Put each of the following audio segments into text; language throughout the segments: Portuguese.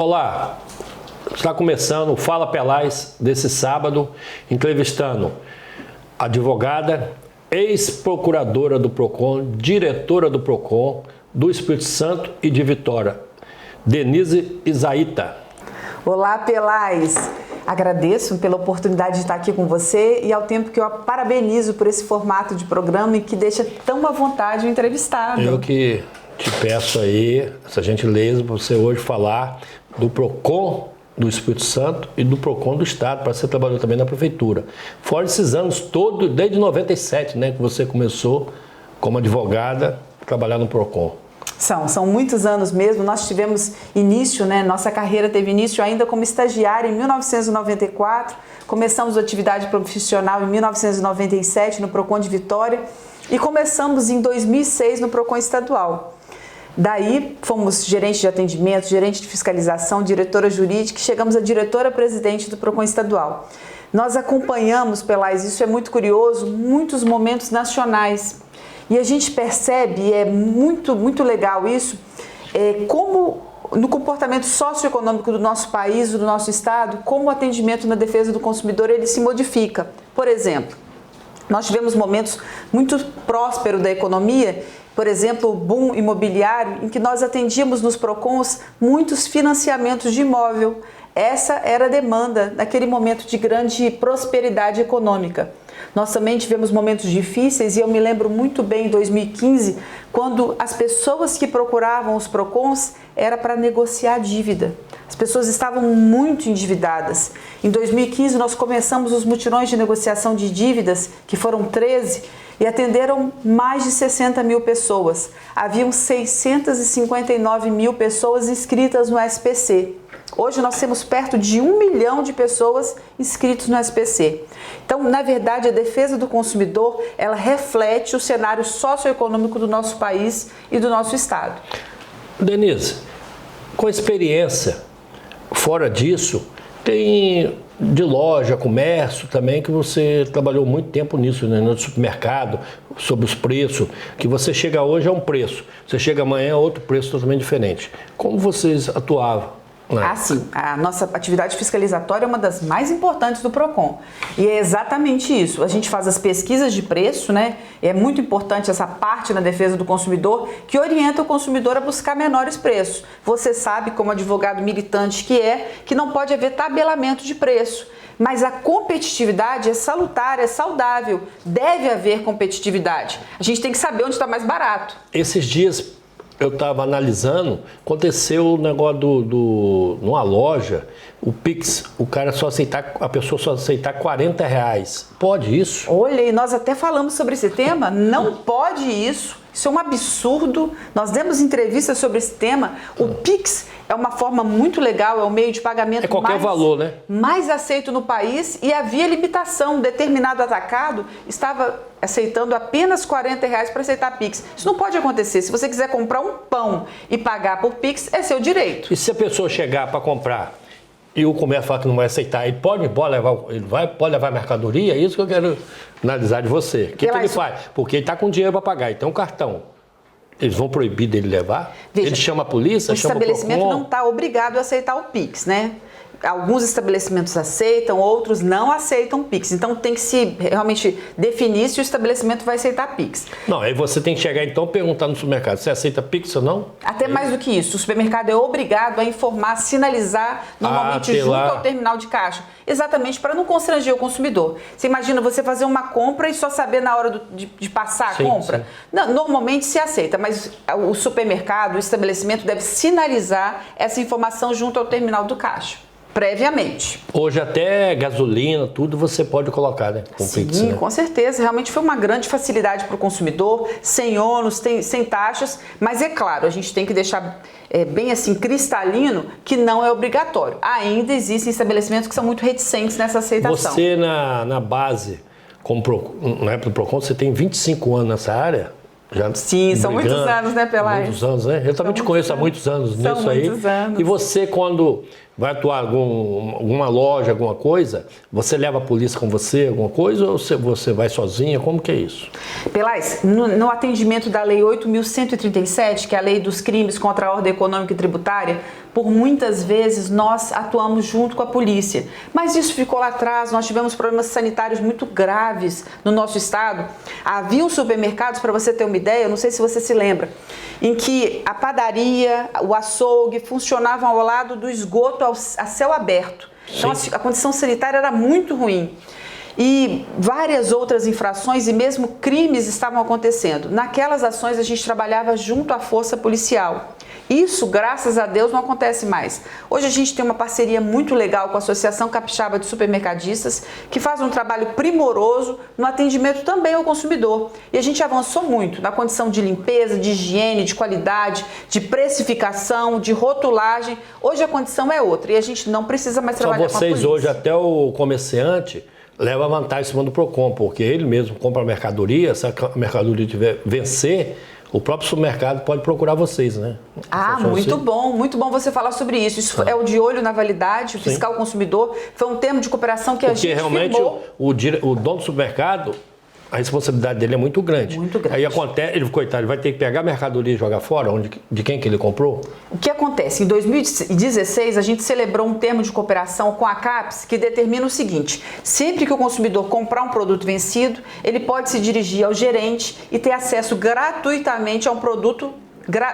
Olá, está começando o Fala Pelais desse sábado, entrevistando a advogada, ex-procuradora do PROCON, diretora do PROCON do Espírito Santo e de Vitória, Denise Isaíta. Olá, Pelais. Agradeço pela oportunidade de estar aqui com você e ao tempo que eu a parabenizo por esse formato de programa e que deixa tão à vontade o entrevistado. Eu que te peço aí, essa gentileza, para você hoje falar do PROCON do Espírito Santo e do PROCON do Estado, para você trabalhar também na Prefeitura. Fora esses anos todos, desde 97, né, que você começou como advogada a trabalhar no PROCON. São muitos anos mesmo. Nós tivemos início, né? Nossa carreira teve início ainda como estagiária em 1994. Começamos a atividade profissional em 1997 no PROCON de Vitória e começamos em 2006 no PROCON estadual. Daí fomos gerente de atendimento, gerente de fiscalização, diretora jurídica e chegamos a diretora-presidente do PROCON estadual. Nós acompanhamos, Pelais, isso é muito curioso, muitos momentos nacionais. E a gente percebe, e é muito legal isso, como no comportamento socioeconômico do nosso país, do nosso estado, como o atendimento na defesa do consumidor ele se modifica. Por exemplo, nós tivemos momentos muito prósperos da economia, por exemplo, o boom imobiliário, em que nós atendíamos nos PROCONs muitos financiamentos de imóvel. Essa era a demanda naquele momento de grande prosperidade econômica. Nós também tivemos momentos difíceis e eu me lembro muito bem em 2015, quando as pessoas que procuravam os PROCONs era para negociar dívida. As pessoas estavam muito endividadas. Em 2015 nós começamos os mutirões de negociação de dívidas, que foram 13, e atenderam mais de 60 mil pessoas. Haviam 659 mil pessoas inscritas no SPC. Hoje nós temos perto de 1 milhão de pessoas inscritas no SPC. Então, na verdade, a defesa do consumidor, ela reflete o cenário socioeconômico do nosso país e do nosso estado. Denise, com experiência, fora disso, tem de loja, comércio também, que você trabalhou muito tempo nisso, né? No supermercado, sobre os preços, que você chega hoje a um preço, você chega amanhã a outro preço totalmente diferente. Como vocês atuavam? Sim. A nossa atividade fiscalizatória é uma das mais importantes do PROCON. E é exatamente isso. A gente faz as pesquisas de preço, né? É muito importante essa parte na defesa do consumidor, que orienta o consumidor a buscar menores preços. Você sabe, como advogado militante que não pode haver tabelamento de preço. Mas a competitividade é salutar, é saudável. Deve haver competitividade. A gente tem que saber onde está mais barato. Esses dias eu estava analisando, aconteceu o negócio numa loja, o Pix, a pessoa só aceitar R$40. Pode isso? Olha, e nós até falamos sobre esse tema, não pode isso. Isso é um absurdo. Nós demos entrevistas sobre esse tema. O Pix é uma forma muito legal, é um meio de pagamento valor, né? Mais aceito no país e havia limitação. Um determinado atacado estava aceitando apenas R$40 para aceitar Pix. Isso não pode acontecer. Se você quiser comprar um pão e pagar por Pix, é seu direito. E se a pessoa chegar para comprar e o comércio falar que não vai aceitar, ele pode levar mercadoria? É isso que eu quero analisar de você. O que ele faz? Porque ele está com dinheiro para pagar, então cartão. Eles vão proibir dele levar? Veja, ele chama a polícia, chama o PROCON. O estabelecimento não está obrigado a aceitar o Pix, né? Alguns estabelecimentos aceitam, outros não aceitam Pix. Então tem que se realmente definir se o estabelecimento vai aceitar Pix. Não, aí você tem que chegar então e perguntar no supermercado, você aceita Pix ou não? Até mais do que isso, o supermercado é obrigado a informar, sinalizar normalmente junto ao terminal de caixa. Exatamente, para não constranger o consumidor. Você imagina você fazer uma compra e só saber na hora de passar a compra? Sim. Não, normalmente se aceita, mas o supermercado, o estabelecimento deve sinalizar essa informação junto ao terminal do caixa. Previamente. Hoje até gasolina, tudo você pode colocar, né? Com Sim, Pix, né? Com certeza. Realmente foi uma grande facilidade para o consumidor, sem ônus, sem taxas, mas é claro, a gente tem que deixar bem assim cristalino que não é obrigatório. Ainda existem estabelecimentos que são muito reticentes nessa aceitação. Você na base, na época do PROCON, você tem 25 anos nessa área? Sim, são muitos anos, né, Pelais? Muitos anos, né? Eu também te conheço há muitos anos nisso aí. Muitos anos. E você, quando vai atuar em alguma loja, alguma coisa, você leva a polícia com você, alguma coisa, ou você vai sozinha? Como que é isso? Pelais, no atendimento da Lei 8.137, que é a Lei dos Crimes contra a Ordem Econômica e Tributária, por muitas vezes nós atuamos junto com a polícia. Mas isso ficou lá atrás, nós tivemos problemas sanitários muito graves no nosso estado. Havia supermercados, para você ter uma ideia, eu não sei se você se lembra, em que a padaria, o açougue funcionavam ao lado do esgoto a céu aberto. Então a condição sanitária era muito ruim. E várias outras infrações e mesmo crimes estavam acontecendo. Naquelas ações a gente trabalhava junto à força policial. Isso, graças a Deus, não acontece mais. Hoje a gente tem uma parceria muito legal com a Associação Capixaba de Supermercadistas, que faz um trabalho primoroso no atendimento também ao consumidor. E a gente avançou muito na condição de limpeza, de higiene, de qualidade, de precificação, de rotulagem. Hoje a condição é outra e a gente não precisa mais trabalhar com a polícia. Só vocês hoje, até o comerciante leva vantagem em cima do PROCON, porque ele mesmo compra a mercadoria, se a mercadoria tiver vencer, o próprio supermercado pode procurar vocês, né? Ah, muito bom você falar sobre isso. Isso é o de olho na validade, o fiscal consumidor, foi um termo de cooperação que a gente realmente firmou. O dono do supermercado, a responsabilidade dele é muito grande. Muito grande. Aí acontece, ele vai ter que pegar a mercadoria e jogar fora, de quem que ele comprou? O que acontece? Em 2016, a gente celebrou um termo de cooperação com a CAPES que determina o seguinte: sempre que o consumidor comprar um produto vencido, ele pode se dirigir ao gerente e ter acesso gratuitamente a um produto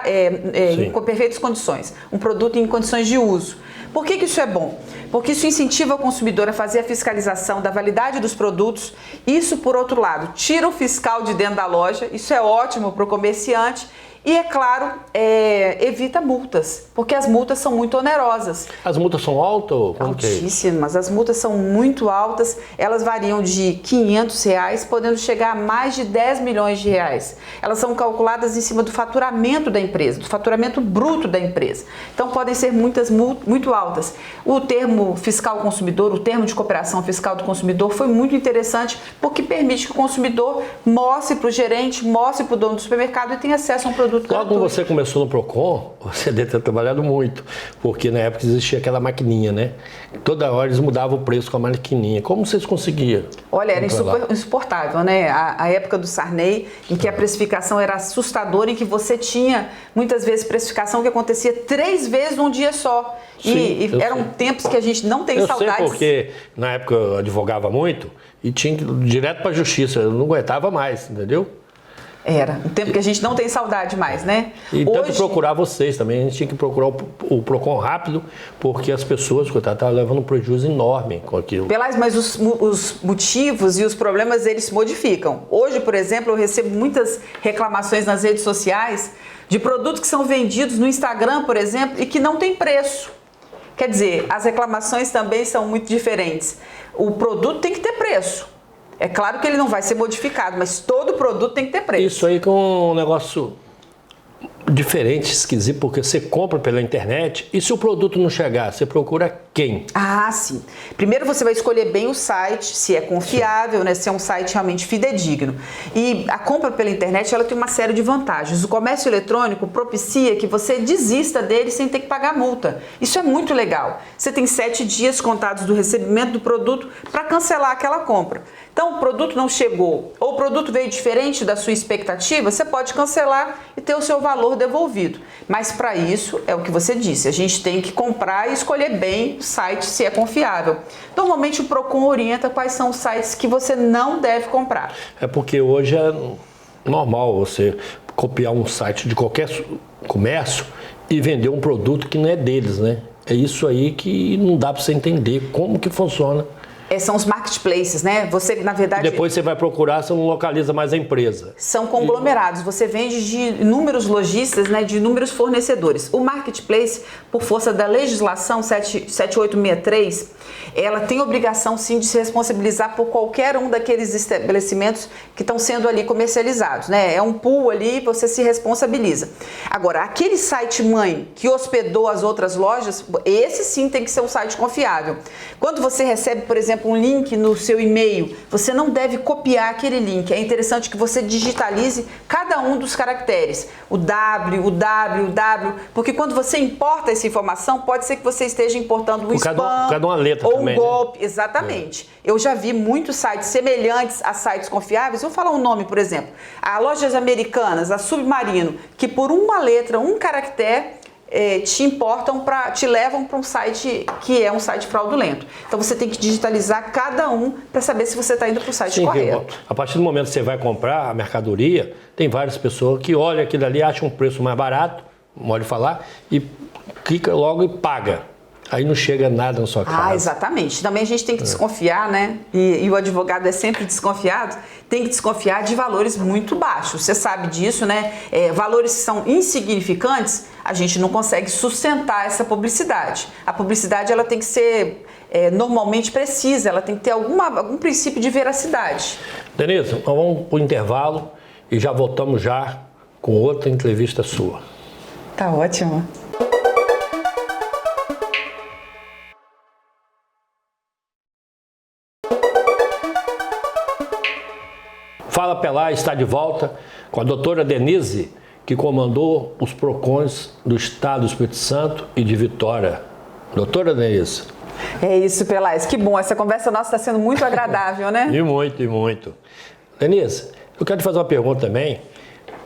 em perfeitas condições, um produto em condições de uso. Por que isso é bom? Porque isso incentiva o consumidor a fazer a fiscalização da validade dos produtos. Isso, por outro lado, tira o fiscal de dentro da loja, isso é ótimo para o comerciante. E, é claro, evita multas, porque as multas são muito onerosas. As multas são altas? Altíssimas, as multas são muito altas, elas variam de R$500, podendo chegar a mais de 10 milhões de reais. Elas são calculadas em cima do faturamento da empresa, do faturamento bruto da empresa. Então, podem ser multas muito altas. O termo fiscal consumidor, o termo de cooperação fiscal do consumidor foi muito interessante, porque permite que o consumidor mostre para o gerente, mostre para o dono do supermercado e tenha acesso a um produto. Logo quando você começou no PROCON, você deve ter trabalhado muito, porque na época existia aquela maquininha, né? Toda hora eles mudavam o preço com a maquininha. Como vocês conseguiam? Olha, era insuportável, né? A época do Sarney, em que a precificação era assustadora, em que você tinha, muitas vezes, precificação que acontecia 3 vezes num dia só. E eram tempos que a gente não tem saudades. Eu sei porque, na época, eu advogava muito e tinha que ir direto para a justiça. Eu não aguentava mais, entendeu? Era, um tempo que a gente não tem saudade mais, né? E tanto procurar vocês também, a gente tinha que procurar o PROCON rápido, porque as pessoas, coitadas, estavam levando um prejuízo enorme com aquilo. Mas os motivos e os problemas, eles se modificam. Hoje, por exemplo, eu recebo muitas reclamações nas redes sociais de produtos que são vendidos no Instagram, por exemplo, e que não tem preço. Quer dizer, as reclamações também são muito diferentes. O produto tem que ter preço. É claro que ele não vai ser modificado, mas todo produto tem que ter preço. Isso aí que é um negócio diferente, esquisito, porque você compra pela internet e se o produto não chegar, você procura quem? Ah, sim. Primeiro você vai escolher bem o site, se é confiável, né, se é um site realmente fidedigno. E a compra pela internet, ela tem uma série de vantagens. O comércio eletrônico propicia que você desista dele sem ter que pagar multa. Isso é muito legal. Você tem 7 dias contados do recebimento do produto para cancelar aquela compra. Então, o produto não chegou ou o produto veio diferente da sua expectativa, você pode cancelar e ter o seu valor devolvido. Mas para isso, é o que você disse, a gente tem que comprar e escolher bem o site, se é confiável. Normalmente o PROCON orienta quais são os sites que você não deve comprar. É porque hoje é normal você copiar um site de qualquer comércio e vender um produto que não é deles, né? É isso aí que não dá para você entender como que funciona. São os marketplaces, né? Você, na verdade... Depois você vai procurar, você não localiza mais a empresa. São conglomerados. Você vende de inúmeros lojistas, né? De inúmeros fornecedores. O marketplace, por força da legislação 7863, ela tem obrigação, sim, de se responsabilizar por qualquer um daqueles estabelecimentos que estão sendo ali comercializados, né? É um pool ali, você se responsabiliza. Agora, aquele site mãe que hospedou as outras lojas, esse sim tem que ser um site confiável. Quando você recebe, por exemplo, um link no seu e-mail, você não deve copiar aquele link. É interessante que você digitalize cada um dos caracteres. O W, o W, o W, porque quando você importa essa informação, pode ser que você esteja importando um spam cada uma letra ou também, um golpe. Né? Exatamente. Eu já vi muitos sites semelhantes a sites confiáveis. Vou falar um nome, por exemplo. A Lojas Americanas, a Submarino, que por uma letra, um caractere, te importam, te levam para um site que é um site fraudulento. Então você tem que digitalizar cada um para saber se você está indo para o site correto. A partir do momento que você vai comprar a mercadoria, tem várias pessoas que olham aquilo ali, acham um preço mais barato, pode falar, e clica logo e paga. Aí não chega nada na sua casa. Exatamente. Também a gente tem que desconfiar, né? E o advogado é sempre desconfiado, tem que desconfiar de valores muito baixos. Você sabe disso, né? Valores que são insignificantes, a gente não consegue sustentar essa publicidade. A publicidade ela tem que ser normalmente precisa, ela tem que ter algum princípio de veracidade. Denise, nós vamos para o intervalo e já voltamos já com outra entrevista sua. Tá ótimo. Fala Pelá está de volta com a doutora Denise, que comandou os PROCONs do Estado do Espírito Santo e de Vitória. Doutora Denise. É isso, Pelás. Que bom. Essa conversa nossa está sendo muito agradável, né? E muito, e muito. Denise, eu quero te fazer uma pergunta também.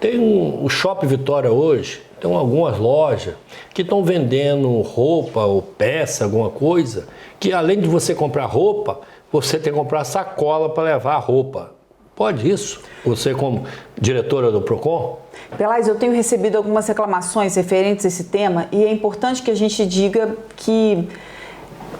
Tem o Shopping Vitória hoje, tem algumas lojas que estão vendendo roupa ou peça, alguma coisa, que além de você comprar roupa, você tem que comprar sacola para levar a roupa. Pode isso? Você como diretora do PROCON? Pelás, eu tenho recebido algumas reclamações referentes a esse tema e é importante que a gente diga que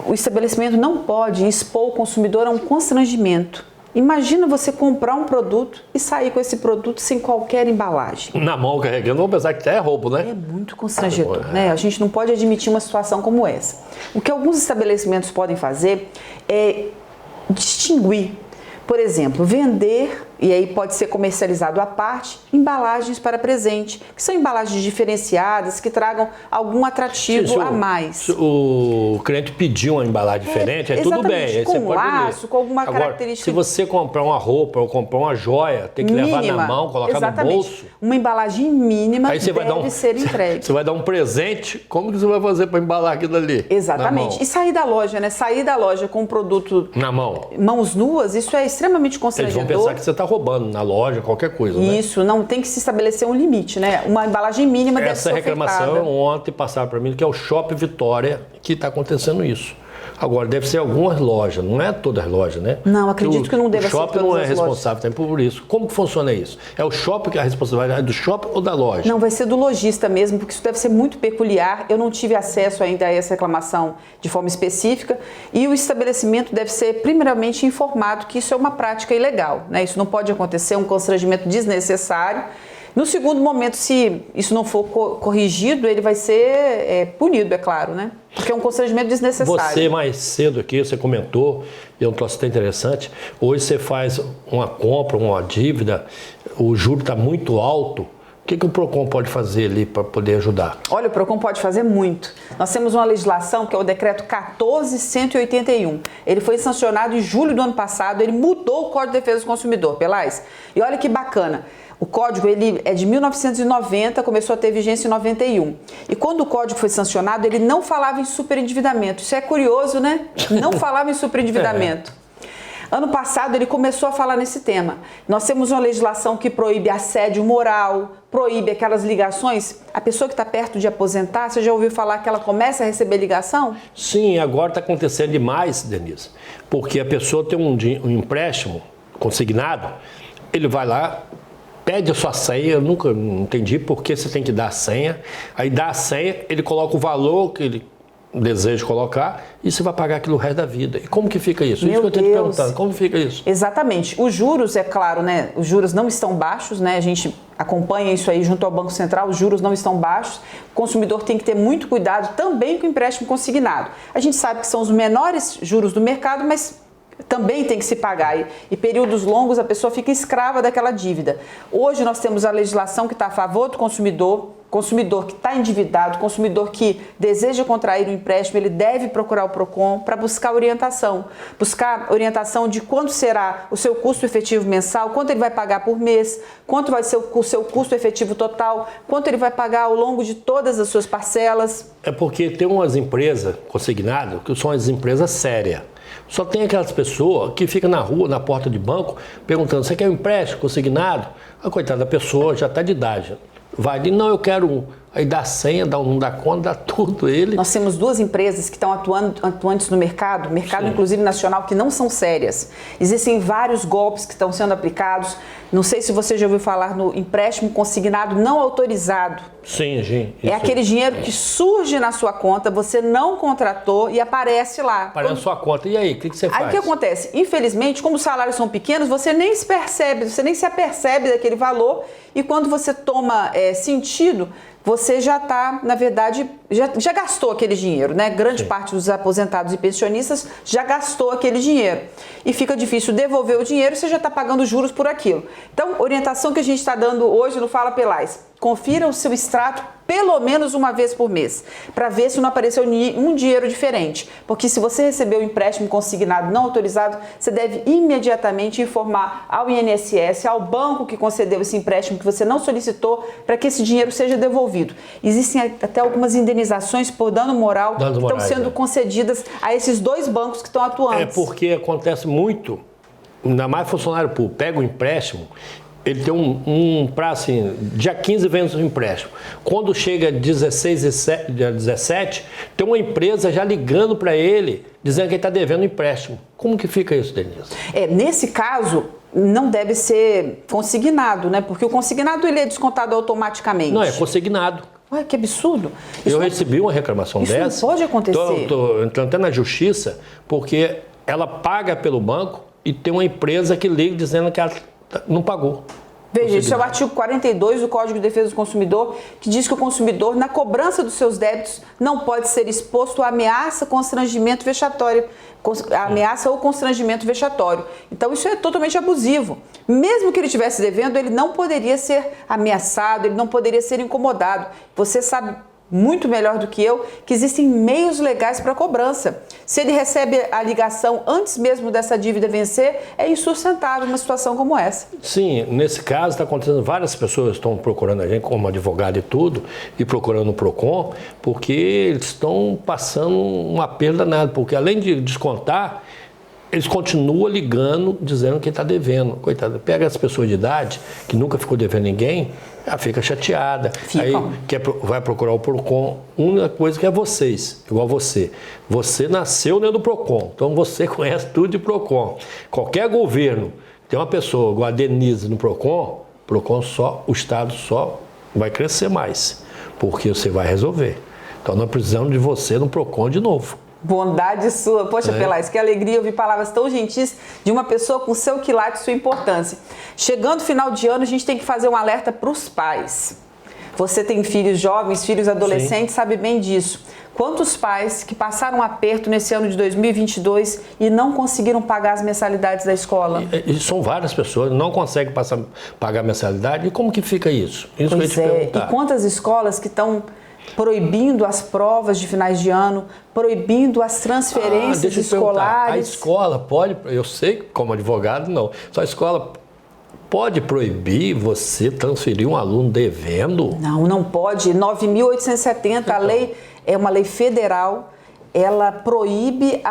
o estabelecimento não pode expor o consumidor a um constrangimento. Imagina você comprar um produto e sair com esse produto sem qualquer embalagem. Na mão carregando, vamos pensar que é roubo, né? É muito constrangedor, né? A gente não pode admitir uma situação como essa. O que alguns estabelecimentos podem fazer é distinguir. Por exemplo, vender, e aí pode ser comercializado à parte, embalagens para presente, que são embalagens diferenciadas, que tragam algum atrativo a mais. Se o cliente pediu uma embalagem diferente, tudo bem. Aí com você um pode laço, com alguma característica. Se você comprar uma roupa ou comprar uma joia, tem que levar na mão, colocar no bolso. Uma embalagem mínima aí você deve ser entregue. Você vai dar um presente, como que você vai fazer para embalar aquilo ali? Exatamente. E sair da loja, né? Sair da loja com um produto na mão. Mãos nuas, isso é extremamente constrangedor. Eles vão pensar que você está roubando na loja, qualquer coisa, né? Isso, não tem que se estabelecer um limite, né? Uma embalagem mínima deve ser ofertada. Essa reclamação ontem passaram para mim, que é o Shopping Vitória, que está acontecendo isso. Agora, deve ser algumas lojas, não é todas as lojas, né? Não, acredito que não deva ser todas as lojas. O shopping não é responsável também por isso. Como que funciona isso? É o shopping que é a responsabilidade do shopping ou da loja? Não, vai ser do lojista mesmo, porque isso deve ser muito peculiar. Eu não tive acesso ainda a essa reclamação de forma específica. E o estabelecimento deve ser primeiramente informado que isso é uma prática ilegal, né? Isso não pode acontecer, um constrangimento desnecessário. No segundo momento, se isso não for corrigido, ele vai ser punido, é claro, né? Porque é um constrangimento desnecessário. Você mais cedo aqui, você comentou, e é um troço até interessante, hoje você faz uma compra, uma dívida, o juro está muito alto, o que o PROCON pode fazer ali para poder ajudar? Olha, o PROCON pode fazer muito. Nós temos uma legislação que é o decreto 14.181. Ele foi sancionado em julho do ano passado, ele mudou o Código de Defesa do Consumidor, Pelás. E olha que bacana. O código ele é de 1990, começou a ter vigência em 91. E quando o código foi sancionado, ele não falava em superendividamento. Isso é curioso, né? Não falava em superendividamento. Ano passado ele começou a falar nesse tema. Nós temos uma legislação que proíbe assédio moral, proíbe aquelas ligações. A pessoa que está perto de aposentar, você já ouviu falar que ela começa a receber ligação? Sim, agora está acontecendo demais, Denise. Porque a pessoa tem um empréstimo consignado, ele vai lá, pede a sua senha, eu nunca entendi por que você tem que dar a senha. Aí dá a senha, ele coloca o valor que ele deseja colocar e você vai pagar aquilo o resto da vida. E como que fica isso? Isso que eu estou te perguntando, como fica isso? Exatamente. Os juros, é claro, né? Os juros não estão baixos, né? A gente acompanha isso aí junto ao Banco Central, os juros não estão baixos. O consumidor tem que ter muito cuidado também com o empréstimo consignado. A gente sabe que são os menores juros do mercado, mas também tem que se pagar e períodos longos a pessoa fica escrava daquela dívida. Hoje nós temos a legislação que está a favor do consumidor que está endividado, consumidor que deseja contrair um empréstimo, ele deve procurar o PROCON para buscar orientação de quanto será o seu custo efetivo mensal, quanto ele vai pagar por mês, quanto vai ser o seu custo efetivo total, quanto ele vai pagar ao longo de todas as suas parcelas. É porque tem umas empresas consignadas que são as empresas sérias. Só tem aquelas pessoas que ficam na rua, na porta de banco, perguntando, você quer um empréstimo consignado? A coitada da pessoa já está de idade. Vai ali, não, eu quero aí dá senha, não dá conta, dá tudo ele. Nós temos 2 empresas que estão atuantes no mercado Sim. inclusive nacional, que não são sérias. Existem vários golpes que estão sendo aplicados. Não sei se você já ouviu falar no empréstimo consignado não autorizado. Sim, gente. É aquele dinheiro que surge na sua conta, você não contratou e aparece lá. Aparece na sua conta. E aí, o que você faz? Aí o que acontece? Infelizmente, como os salários são pequenos, você nem se apercebe daquele valor, e quando você toma sentido, você já está, na verdade, já gastou aquele dinheiro, né? Grande Sim. parte dos aposentados e pensionistas já gastou aquele dinheiro. E fica difícil devolver o dinheiro, você já está pagando juros por aquilo. Então, orientação que a gente está dando hoje no Fala Pelais: confira o seu extrato pelo menos uma vez por mês, para ver se não apareceu um dinheiro diferente. Porque se você recebeu um empréstimo consignado não autorizado, você deve imediatamente informar ao INSS, ao banco que concedeu esse empréstimo que você não solicitou, para que esse dinheiro seja devolvido. Existem até algumas indenizações por dano moral que estão sendo concedidas a esses 2 bancos que estão atuando. É porque acontece muito, ainda mais funcionário público, pega o empréstimo, ele tem um prazo assim, dia 15 vence o empréstimo. Quando chega 16 e 17, tem uma empresa já ligando para ele, dizendo que ele está devendo o empréstimo. Como que fica isso, Denise? Nesse caso, não deve ser consignado, né? Porque o consignado ele é descontado automaticamente. Não, é consignado. Ué, que absurdo. Eu recebi uma reclamação dessa. Isso não pode acontecer. Estou entrando até na justiça, porque ela paga pelo banco e tem uma empresa que liga dizendo que ela não pagou. Veja, isso é o artigo 42 do Código de Defesa do Consumidor, que diz que o consumidor, na cobrança dos seus débitos, não pode ser exposto a ameaça, constrangimento vexatório. Ameaça ou constrangimento vexatório. Então, isso é totalmente abusivo. Mesmo que ele estivesse devendo, ele não poderia ser ameaçado, ele não poderia ser incomodado. Você sabe muito melhor do que eu que existem meios legais para cobrança. Se ele recebe a ligação antes mesmo dessa dívida vencer, é insustentável uma situação como essa. Sim, nesse caso está acontecendo, várias pessoas estão procurando a gente como advogado e tudo, e procurando o PROCON, porque eles estão passando uma perda danada, porque além de descontar, eles continuam ligando, dizendo que está devendo. Coitado, pega as pessoas de idade, que nunca ficou devendo ninguém, ela fica chateada. Aí vai procurar o PROCON. Uma coisa que é vocês, igual você. Você nasceu dentro do PROCON, então você conhece tudo de PROCON. Qualquer governo tem uma pessoa igual a Denise no PROCON, o Estado só vai crescer mais, porque você vai resolver. Então nós precisamos de você no PROCON de novo. Bondade sua. Poxa, Pelais, que alegria ouvir palavras tão gentis de uma pessoa com seu quilate e sua importância. Chegando o final de ano, a gente tem que fazer um alerta para os pais. Você tem filhos jovens, filhos adolescentes, Sim. sabe bem disso. Quantos pais que passaram um aperto nesse ano de 2022 e não conseguiram pagar as mensalidades da escola? E são várias pessoas, não conseguem pagar a mensalidade. E como que fica isso? Isso pois que eu ia te perguntar. E quantas escolas que estão proibindo as provas de finais de ano, proibindo as transferências escolares. A escola pode, eu sei como advogado não, só a escola pode proibir você transferir um aluno devendo? Não pode. 9.870, a lei é uma lei federal, ela proíbe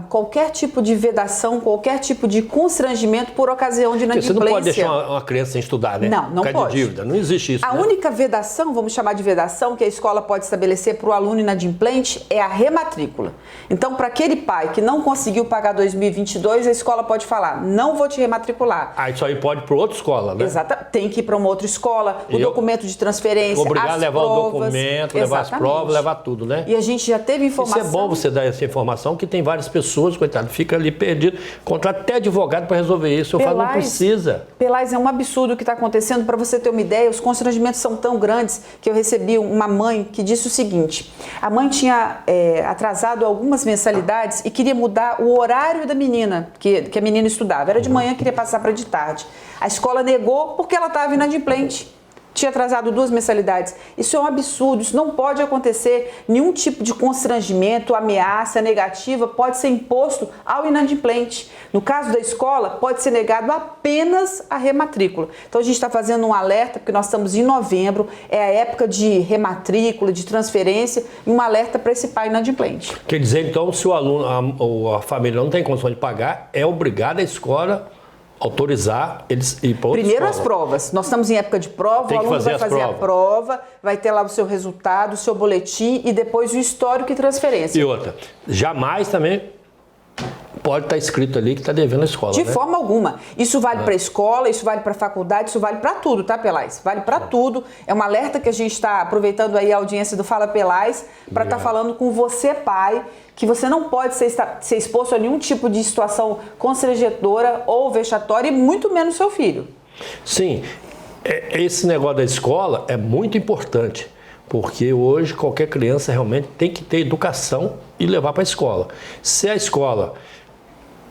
qualquer tipo de vedação, qualquer tipo de constrangimento por ocasião de inadimplência. Você não pode deixar uma criança sem estudar, né? Não pode. De dívida, não existe isso. A única vedação, vamos chamar de vedação, que a escola pode estabelecer para o aluno inadimplente é a rematrícula. Então, para aquele pai que não conseguiu pagar 2022, a escola pode falar, não vou te rematricular. Isso aí pode ir para outra escola, né? Exato, tem que ir para uma outra escola, o documento de transferência, obrigado a levar provas, o documento, levar as provas, levar tudo, né? E a gente já teve informação... Isso é bom você dar essa informação, que tem várias pessoas, coitado, fica ali perdido, contrata até advogado para resolver isso. Eu falo, não precisa. Pelais, é um absurdo o que está acontecendo. Para você ter uma ideia, os constrangimentos são tão grandes que eu recebi uma mãe que disse o seguinte: a mãe tinha atrasado algumas mensalidades e queria mudar o horário da menina, que a menina estudava. Era de manhã, queria passar para de tarde. A escola negou porque ela estava inadimplente. Tinha atrasado 2 mensalidades. Isso é um absurdo, isso não pode acontecer. Nenhum tipo de constrangimento, ameaça negativa pode ser imposto ao inadimplente. No caso da escola, pode ser negado apenas a rematrícula. Então a gente está fazendo um alerta, porque nós estamos em novembro, é a época de rematrícula, de transferência, e um alerta para esse pai inadimplente. Quer dizer, então, se o aluno ou a família não tem condição de pagar, é obrigada a escola autorizar eles ir para outra Primeiro escola. as provas. Nós estamos em época de prova, Tem o que aluno fazer vai as fazer a provas. prova, vai ter lá o seu resultado, o seu boletim e depois o histórico e transferência. E outra, jamais também pode estar escrito ali que está devendo a escola. De né? forma alguma. Isso vale para a escola, isso vale para a faculdade, isso vale para tudo, tá, Pelais? Vale para tudo. É um alerta que a gente está aproveitando aí a audiência do Fala Pelais para estar falando com você, pai, que você não pode ser exposto a nenhum tipo de situação constrangedora ou vexatória e muito menos seu filho. Sim, esse negócio da escola é muito importante, porque hoje qualquer criança realmente tem que ter educação e levar para a escola. Se a escola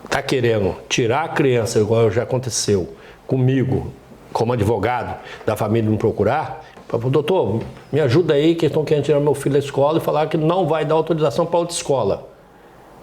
está querendo tirar a criança, igual já aconteceu comigo, como advogado da família me procurar, doutor, me ajuda aí que estão querendo tirar meu filho da escola e falar que não vai dar autorização para outra escola.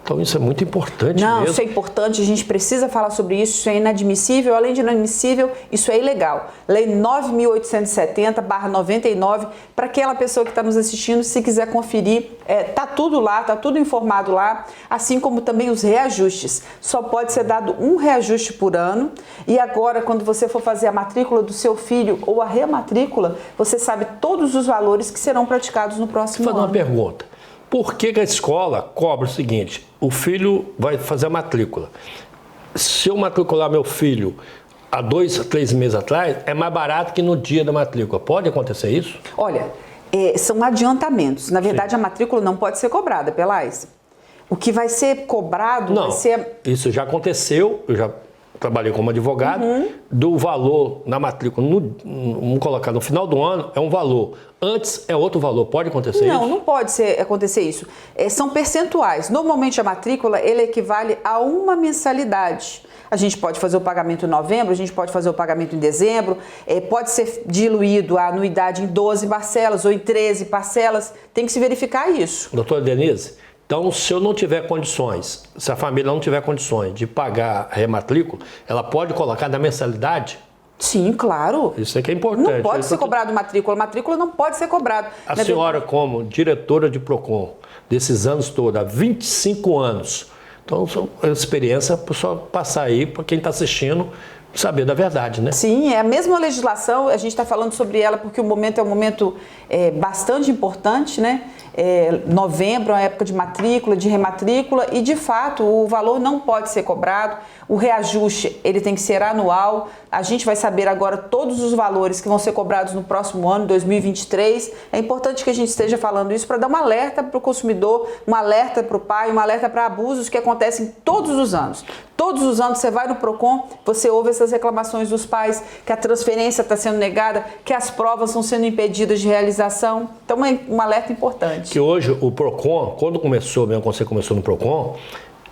Então isso é muito importante Não, mesmo. isso é importante, a gente precisa falar sobre isso, isso é inadmissível, além de inadmissível, isso é ilegal. Lei 9.870/99, para aquela pessoa que está nos assistindo, se quiser conferir, tá tudo lá, tá tudo informado lá, assim como também os reajustes. Só pode ser dado um reajuste por ano e agora, quando você for fazer a matrícula do seu filho ou a rematrícula, você sabe todos os valores que serão praticados no próximo Vou fazer ano. uma pergunta. Por que a escola cobra o seguinte? O filho vai fazer a matrícula. Se eu matricular meu filho há 2 a 3 meses atrás, é mais barato que no dia da matrícula. Pode acontecer isso? Olha, são adiantamentos. Na verdade, a matrícula não pode ser cobrada, Pelais. O que vai ser cobrado Não, vai ser... isso já aconteceu, eu já trabalhei como advogado, do valor na matrícula, vamos colocar no final do ano, é um valor. Antes é outro valor. Pode acontecer isso? Não pode acontecer isso. São percentuais. Normalmente a matrícula ele equivale a uma mensalidade. A gente pode fazer o pagamento em novembro, a gente pode fazer o pagamento em dezembro, pode ser diluído a anuidade em 12 parcelas ou em 13 parcelas. Tem que se verificar isso. Doutora Denise, então se eu não tiver condições, se a família não tiver condições de pagar a rematrícula, ela pode colocar na mensalidade? Sim, claro. Isso é que é importante. Não pode ser cobrado matrícula. Matrícula não pode ser cobrado. A senhora, como diretora de PROCON, desses anos todos, há 25 anos, então é uma experiência para só passar aí para quem está assistindo saber da verdade, né? Sim, é a mesma legislação, a gente está falando sobre ela porque o momento é um momento bastante importante, né? Novembro é uma época de matrícula, de rematrícula e, de fato, o valor não pode ser cobrado. O reajuste, ele tem que ser anual. A gente vai saber agora todos os valores que vão ser cobrados no próximo ano, 2023. É importante que a gente esteja falando isso para dar um alerta para o consumidor, um alerta para o pai, um alerta para abusos que acontecem todos os anos. Todos os anos você vai no PROCON, você ouve essas reclamações dos pais, que a transferência está sendo negada, que as provas estão sendo impedidas de realização. Então é um alerta importante. Que hoje o PROCON, quando começou, mesmo quando você começou no PROCON,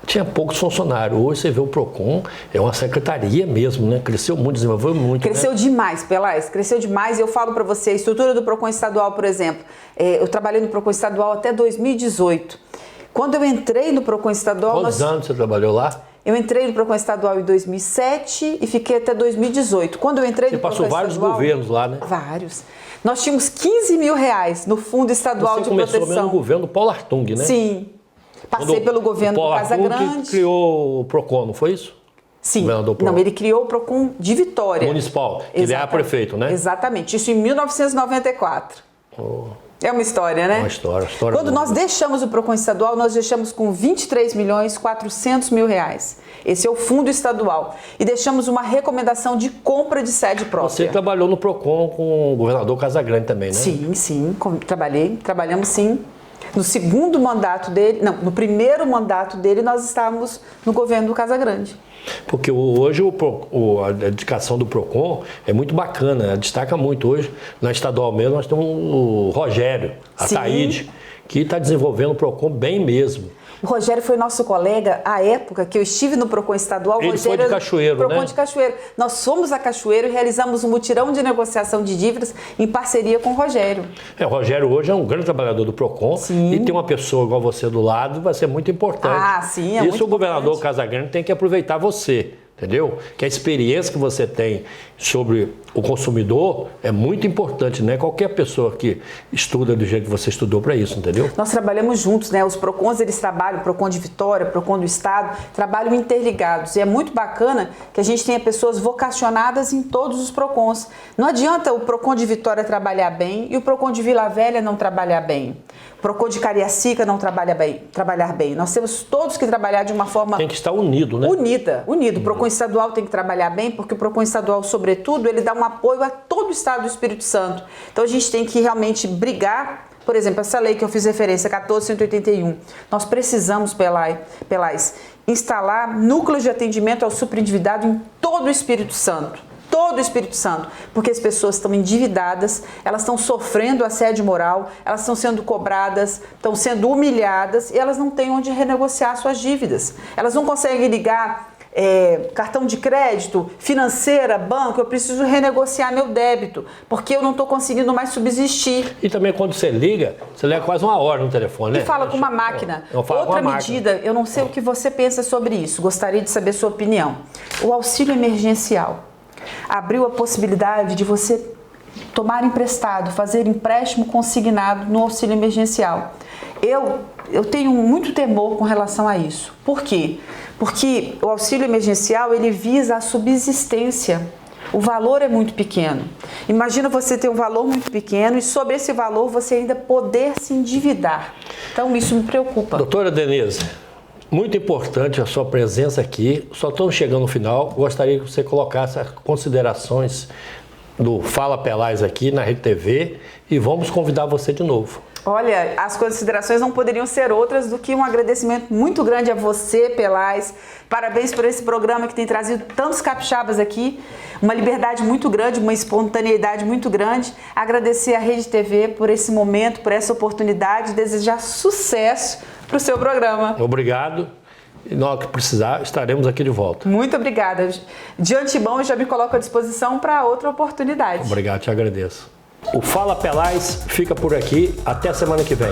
tinha poucos funcionários. Hoje você vê o PROCON, é uma secretaria mesmo, né? Cresceu muito, desenvolveu muito. Cresceu demais, Pelais, cresceu demais. Eu falo para você, a estrutura do PROCON estadual, por exemplo, eu trabalhei no PROCON estadual até 2018. Quando eu entrei no PROCON estadual... Quantos anos você trabalhou lá? Eu entrei no PROCON estadual em 2007 e fiquei até 2018. Quando eu entrei no PROCON estadual... Você passou vários governos lá, né? Vários. Nós tínhamos 15 mil reais no Fundo Estadual de Proteção. Você começou mesmo no governo do Paulo Artung, né? Sim. Passei pelo governo do Casa Grande. Paulo Artung que criou o PROCON, não foi isso? Sim. Não, ele criou o PROCON de Vitória. Municipal, que ele era prefeito, né? Exatamente. Isso em 1994. É uma história, né? Uma história. Quando nós deixamos o PROCON estadual, nós deixamos com 23.400.000 reais. Esse é o fundo estadual. E deixamos uma recomendação de compra de sede própria. Você trabalhou no PROCON com o governador Casagrande também, né? Sim. Trabalhamos sim. No segundo mandato dele, não, no primeiro mandato dele, nós estávamos no governo do Casagrande. Porque hoje a dedicação do PROCON é muito bacana, destaca muito. Hoje, na estadual mesmo, nós temos o Rogério, a Taíde, que está desenvolvendo o PROCON bem mesmo. O Rogério foi nosso colega à época que eu estive no PROCON estadual. Ele foi de Cachoeiro, PROCON né? de Cachoeiro. Nós fomos a Cachoeiro e realizamos um mutirão de negociação de dívidas em parceria com o Rogério. O Rogério hoje é um grande trabalhador do PROCON. Sim. E ter uma pessoa igual você do lado vai ser muito importante. Sim, Isso o governador Casagrande tem que aproveitar você. entendeu? Que a experiência que você tem sobre o consumidor é muito importante, não é qualquer pessoa que estuda do jeito que você estudou para isso, entendeu? Nós trabalhamos juntos, né? Os PROCONs, eles trabalham, PROCON de Vitória, PROCON do Estado, trabalham interligados. E é muito bacana que a gente tenha pessoas vocacionadas em todos os PROCONs. Não adianta o PROCON de Vitória trabalhar bem e o PROCON de Vila Velha não trabalhar bem. O PROCON de Cariacica não trabalhar bem. Nós temos todos que trabalhar de uma forma... Tem que estar unido, né? Unido. O PROCON estadual tem que trabalhar bem, porque o PROCON estadual, sobretudo, ele dá um apoio a todo o estado do Espírito Santo. Então a gente tem que realmente brigar. Por exemplo, essa lei que eu fiz referência, 14.181, nós precisamos, Pelais, instalar núcleos de atendimento ao superendividado em todo o Espírito Santo. Todo o Espírito Santo, porque as pessoas estão endividadas, elas estão sofrendo assédio moral, elas estão sendo cobradas, estão sendo humilhadas e elas não têm onde renegociar suas dívidas. Elas não conseguem ligar cartão de crédito, financeira, banco, eu preciso renegociar meu débito, porque eu não estou conseguindo mais subsistir. E também quando você liga quase uma hora no telefone, né? E fala com uma máquina. Outra medida, eu não sei o que você pensa sobre isso, gostaria de saber sua opinião. O auxílio emergencial abriu a possibilidade de você tomar emprestado, fazer empréstimo consignado no auxílio emergencial. Eu tenho muito temor com relação a isso. Por quê? Porque o auxílio emergencial, ele visa a subsistência. O valor é muito pequeno. Imagina você ter um valor muito pequeno e sobre esse valor você ainda poder se endividar. Então isso me preocupa. Doutora Denise, muito importante a sua presença aqui. Só estamos chegando no final. Gostaria que você colocasse as considerações do Fala Pelais aqui na Rede TV e vamos convidar você de novo. Olha, as considerações não poderiam ser outras do que um agradecimento muito grande a você, Pelais. Parabéns por esse programa que tem trazido tantos capixabas aqui. Uma liberdade muito grande, uma espontaneidade muito grande. Agradecer à Rede TV por esse momento, por essa oportunidade. Desejar sucesso para o seu programa. Obrigado. E na hora que precisar, estaremos aqui de volta. Muito obrigada. De antemão, eu já me coloco à disposição para outra oportunidade. Obrigado, te agradeço. O Fala Pelais fica por aqui. Até semana que vem.